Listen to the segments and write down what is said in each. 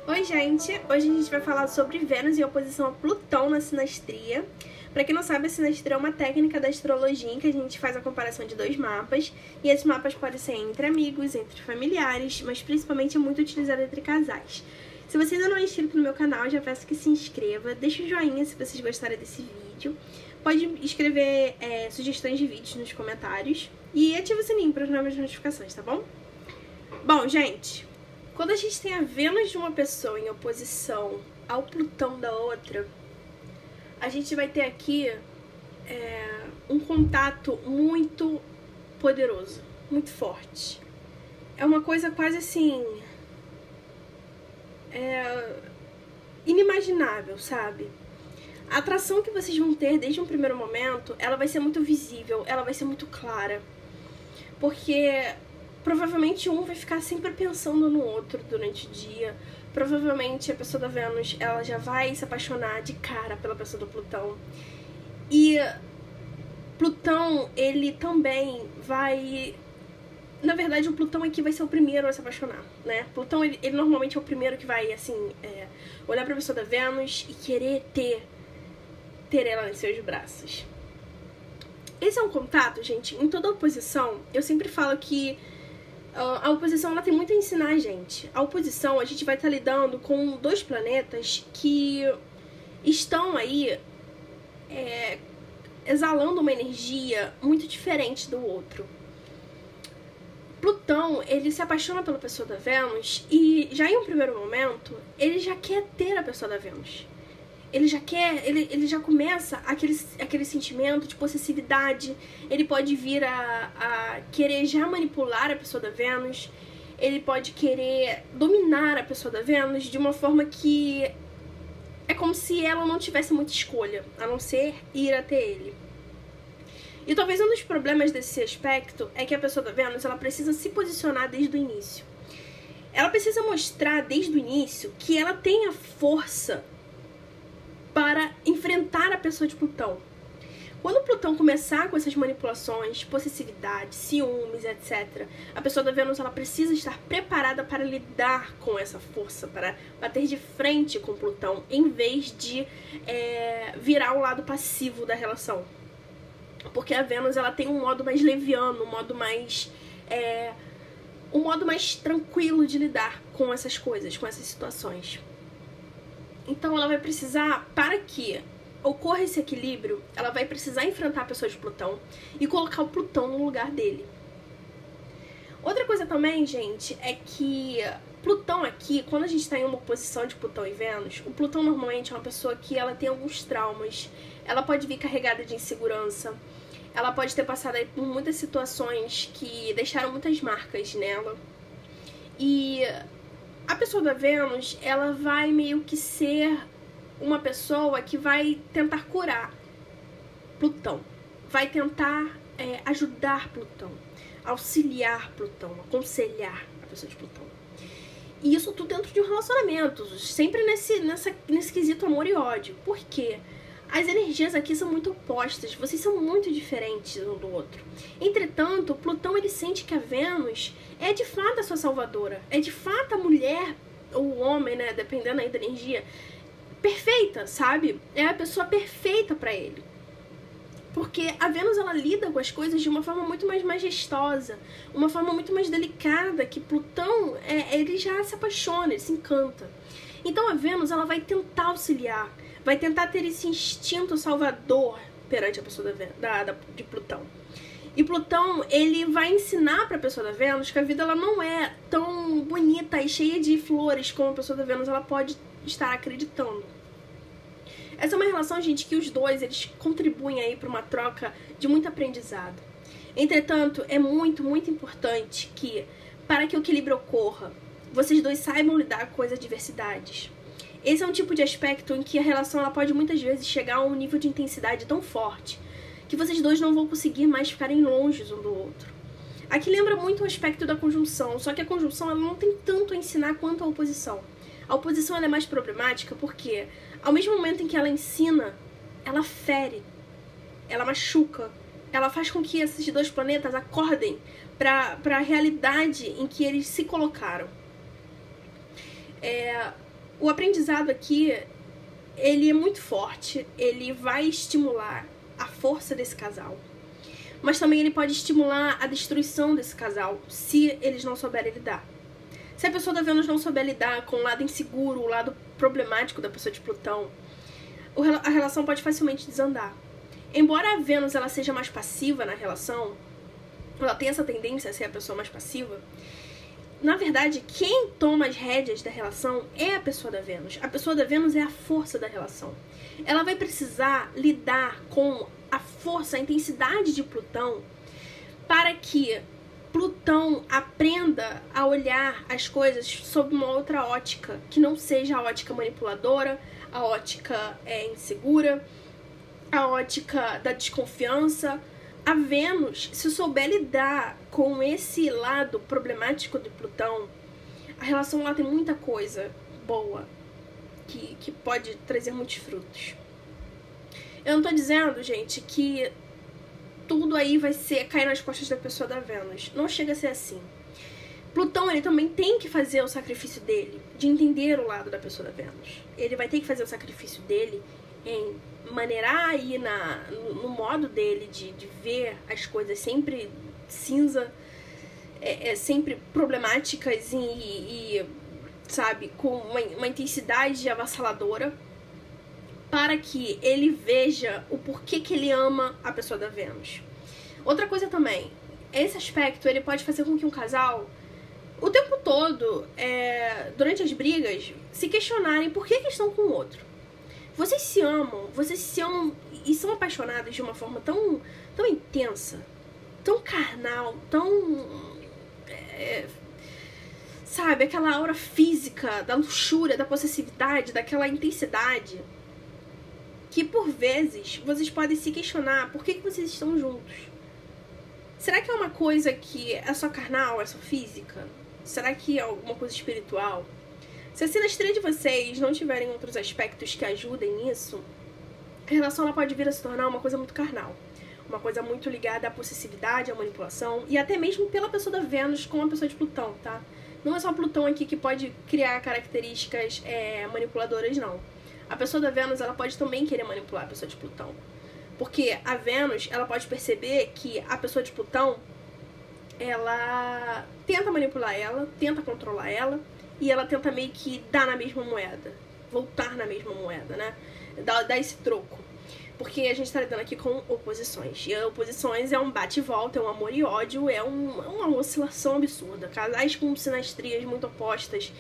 Oi gente, hoje a gente vai falar sobre Vênus em oposição a Plutão na sinastria. Pra quem não sabe, a sinastria é uma técnica da astrologia em que a gente faz a comparação de dois mapas. E esses mapas podem ser entre amigos, entre familiares, mas principalmente é muito utilizado entre casais. Se você ainda não é inscrito no meu canal, já peço que se inscreva, deixe o joinha se vocês gostarem desse vídeo. Pode escrever sugestões de vídeos nos comentários e ativa o sininho para as novas notificações, tá bom? Bom, gente, quando a gente tem a Vênus de uma pessoa em oposição ao Plutão da outra, a gente vai ter aqui um contato muito poderoso, muito forte. É uma coisa quase assim... inimaginável, sabe? A atração que vocês vão ter desde um primeiro momento, ela vai ser muito visível, ela vai ser muito clara. Porque provavelmente um vai ficar sempre pensando no outro durante o dia. Provavelmente a pessoa da Vênus, ela já vai se apaixonar de cara pela pessoa do Plutão. E Plutão, ele também vai... Na verdade, o Plutão aqui vai ser o primeiro a se apaixonar, né? Plutão, ele normalmente é o primeiro que vai, assim, olhar pra pessoa da Vênus e querer ter ela nos seus braços. Esse é um contato, gente, em toda oposição. Eu sempre falo que a oposição, ela tem muito a ensinar a gente. A oposição, a gente vai estar lidando com dois planetas que estão aí exalando uma energia muito diferente do outro. Plutão, ele se apaixona pela pessoa da Vênus e já em um primeiro momento, ele já quer ter a pessoa da Vênus. Ele já quer, ele já começa aquele sentimento de possessividade. Ele pode vir a querer já manipular a pessoa da Vênus. Ele pode querer dominar a pessoa da Vênus de uma forma que é como se ela não tivesse muita escolha, a não ser ir até ele. E talvez um dos problemas desse aspecto é que a pessoa da Vênus, ela precisa se posicionar desde o início. Ela precisa mostrar desde o início que ela tem a força para enfrentar a pessoa de Plutão. Quando Plutão começar com essas manipulações, possessividade, ciúmes, etc., a pessoa da Vênus, ela precisa estar preparada para lidar com essa força, para bater de frente com Plutão, em vez de virar o lado passivo da relação. Porque a Vênus, ela tem um modo mais leviano, um modo mais tranquilo de lidar com essas coisas, com essas situações. Então ela vai precisar, para que ocorra esse equilíbrio, ela vai precisar enfrentar a pessoa de Plutão e colocar o Plutão no lugar dele. Outra coisa também, gente, é que Plutão aqui, quando a gente está em uma oposição de Plutão e Vênus, o Plutão normalmente é uma pessoa que ela tem alguns traumas, ela pode vir carregada de insegurança, ela pode ter passado aí por muitas situações que deixaram muitas marcas nela. E a pessoa da Vênus, ela vai meio que ser uma pessoa que vai tentar curar Plutão, vai tentar ajudar Plutão, auxiliar Plutão, aconselhar a pessoa de Plutão. E isso tudo dentro de um relacionamento, sempre nesse quesito amor e ódio. Por quê? As energias aqui são muito opostas, vocês são muito diferentes um do outro. Entretanto, Plutão, ele sente que a Vênus é de fato a sua salvadora, é de fato a mulher ou o homem, né, dependendo aí da energia, perfeita, sabe? É a pessoa perfeita pra ele. Porque a Vênus, ela lida com as coisas de uma forma muito mais majestosa, uma forma muito mais delicada, que Plutão, ele já se apaixona, ele se encanta. Então a Vênus, ela vai tentar auxiliar, vai tentar ter esse instinto salvador perante a pessoa de Plutão. E Plutão, ele vai ensinar para a pessoa da Vênus que a vida, ela não é tão bonita e cheia de flores como a pessoa da Vênus ela pode estar acreditando. Essa é uma relação, gente, que os dois, eles contribuem aí para uma troca de muito aprendizado. Entretanto, é muito, muito importante que, para que o equilíbrio ocorra, vocês dois saibam lidar com as adversidades. Esse é um tipo de aspecto em que a relação, ela pode muitas vezes chegar a um nível de intensidade tão forte que vocês dois não vão conseguir mais ficarem longe um do outro. Aqui lembra muito o aspecto da conjunção, só que a conjunção, ela não tem tanto a ensinar quanto a oposição. A oposição, ela é mais problemática porque, ao mesmo momento em que ela ensina, ela fere, ela machuca, ela faz com que esses dois planetas acordem para a realidade em que eles se colocaram. O aprendizado aqui, ele é muito forte, ele vai estimular a força desse casal, mas também ele pode estimular a destruição desse casal, se eles não souberem lidar. Se a pessoa da Vênus não souber lidar com o lado inseguro, o lado problemático da pessoa de Plutão, a relação pode facilmente desandar. Embora a Vênus ela seja mais passiva na relação, ela tem essa tendência a ser a pessoa mais passiva, na verdade, quem toma as rédeas da relação é a pessoa da Vênus. A pessoa da Vênus é a força da relação. Ela vai precisar lidar com a força, a intensidade de Plutão, para que Plutão aprenda a olhar as coisas sob uma outra ótica, que não seja a ótica manipuladora, a ótica insegura, a ótica da desconfiança. A Vênus, se souber lidar com esse lado problemático de Plutão, a relação lá tem muita coisa boa que pode trazer muitos frutos. Eu não tô dizendo, gente, que tudo aí vai cair nas costas da pessoa da Vênus. Não chega a ser assim. Plutão, ele também tem que fazer o sacrifício dele, de entender o lado da pessoa da Vênus. Ele vai ter que fazer o sacrifício dele em maneirar aí no modo dele de ver as coisas sempre cinza, sempre problemáticas e sabe, com uma intensidade avassaladora, para que ele veja o porquê que ele ama a pessoa da Vênus. Outra coisa também, esse aspecto ele pode fazer com que um casal, o tempo todo, durante as brigas, se questionarem por que estão com o outro. Vocês se amam e são apaixonados de uma forma tão intensa, tão carnal, sabe, aquela aura física da luxúria, da possessividade, daquela intensidade, que por vezes vocês podem se questionar por que vocês estão juntos. Será que é uma coisa que é só carnal, é só física? Será que é alguma coisa espiritual? Se a sinastria de vocês não tiverem outros aspectos que ajudem nisso, a relação ela pode vir a se tornar uma coisa muito carnal. Uma coisa muito ligada à possessividade, à manipulação, e até mesmo pela pessoa da Vênus com a pessoa de Plutão, tá? Não é só Plutão aqui que pode criar características manipuladoras, não. A pessoa da Vênus ela pode também querer manipular a pessoa de Plutão. Porque a Vênus ela pode perceber que a pessoa de Plutão ela tenta manipular ela, tenta controlar ela, e ela tenta meio que dar na mesma moeda, voltar na mesma moeda, né? Dar esse troco. Porque a gente tá lidando aqui com oposições. E oposições é um bate e volta, é um amor e ódio, é uma oscilação absurda. Casais com sinastrias muito opostas,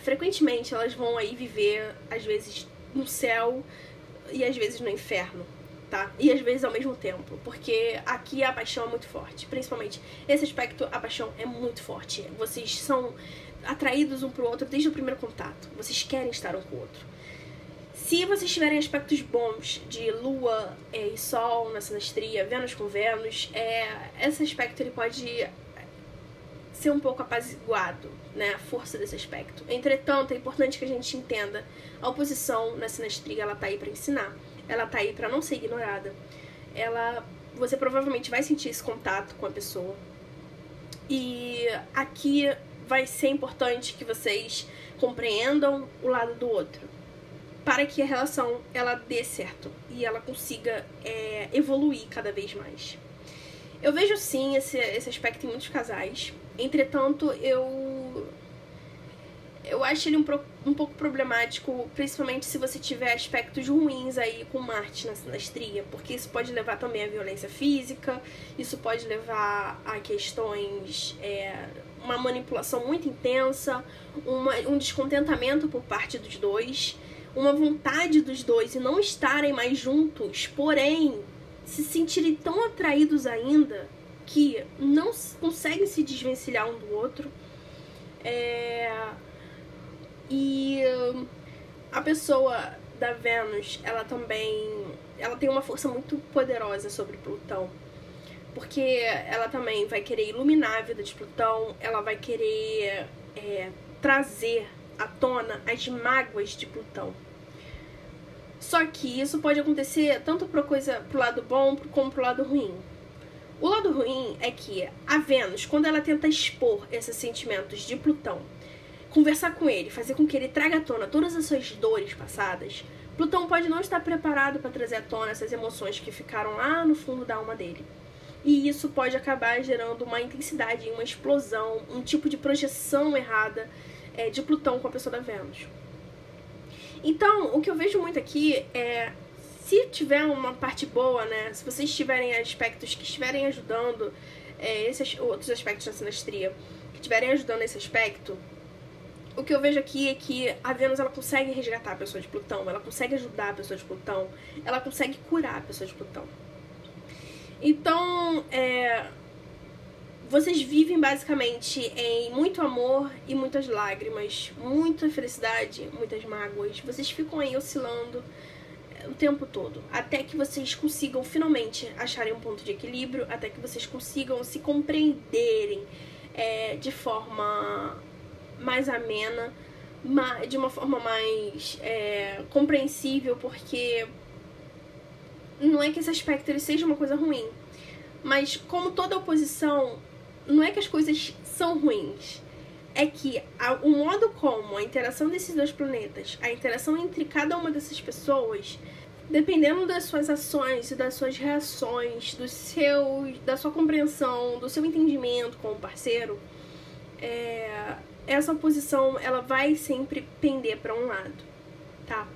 frequentemente elas vão aí viver, às vezes, no céu e às vezes no inferno, tá? E às vezes ao mesmo tempo. Porque aqui a paixão é muito forte. Principalmente esse aspecto, a paixão é muito forte. Vocês são atraídos um pro outro desde o primeiro contato. Vocês querem estar um com o outro. Se vocês tiverem aspectos bons de Lua e Sol na sinastria, Vênus com Vênus, esse aspecto ele pode ser um pouco apaziguado, né? A força desse aspecto. Entretanto, é importante que a gente entenda a oposição na sinastria, ela tá aí pra ensinar. Ela tá aí pra não ser ignorada. Você provavelmente vai sentir esse contato com a pessoa. E aqui vai ser importante que vocês compreendam o lado do outro, para que a relação ela dê certo e ela consiga evoluir cada vez mais. Eu vejo sim esse aspecto em muitos casais. Entretanto, eu acho ele um pouco problemático, principalmente se você tiver aspectos ruins aí com Marte na sinastria, porque isso pode levar também à violência física, isso pode levar a questões, uma manipulação muito intensa, um descontentamento por parte dos dois, uma vontade dos dois em não estarem mais juntos, porém se sentirem tão atraídos ainda que não conseguem se desvencilhar um do outro. E a pessoa da Vênus, ela tem uma força muito poderosa sobre Plutão, porque ela também vai querer iluminar a vida de Plutão, ela vai querer trazer à tona as mágoas de Plutão. Só que isso pode acontecer tanto pro lado bom como pro lado ruim. O lado ruim é que a Vênus, quando ela tenta expor esses sentimentos de Plutão, conversar com ele, fazer com que ele traga à tona todas as suas dores passadas, Plutão pode não estar preparado para trazer à tona essas emoções que ficaram lá no fundo da alma dele. E isso pode acabar gerando uma intensidade, uma explosão, um tipo de projeção errada de Plutão com a pessoa da Vênus. Então, o que eu vejo muito aqui é, se tiver uma parte boa, né, se vocês tiverem aspectos que estiverem ajudando, esses outros aspectos da sinastria, que estiverem ajudando esse aspecto, o que eu vejo aqui é que a Vênus, ela consegue resgatar a pessoa de Plutão, ela consegue ajudar a pessoa de Plutão, ela consegue curar a pessoa de Plutão. Então, vocês vivem basicamente em muito amor e muitas lágrimas, muita felicidade, muitas mágoas. Vocês ficam aí oscilando o tempo todo, até que vocês consigam finalmente acharem um ponto de equilíbrio, até que vocês consigam se compreenderem de forma mais amena, de uma forma mais compreensível, porque não é que esse aspecto ele seja uma coisa ruim, mas como toda oposição, não é que as coisas são ruins, é que o modo como a interação desses dois planetas, a interação entre cada uma dessas pessoas, dependendo das suas ações e das suas reações, da sua compreensão, do seu entendimento com o parceiro, essa oposição ela vai sempre pender para um lado, tá?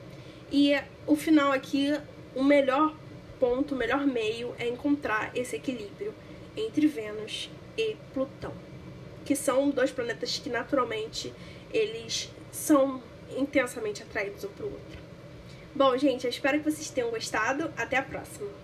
E o final aqui, o melhor ponto, o melhor meio é encontrar esse equilíbrio entre Vênus e Plutão, que são dois planetas que naturalmente eles são intensamente atraídos um pro outro. Bom, gente, eu espero que vocês tenham gostado. Até a próxima!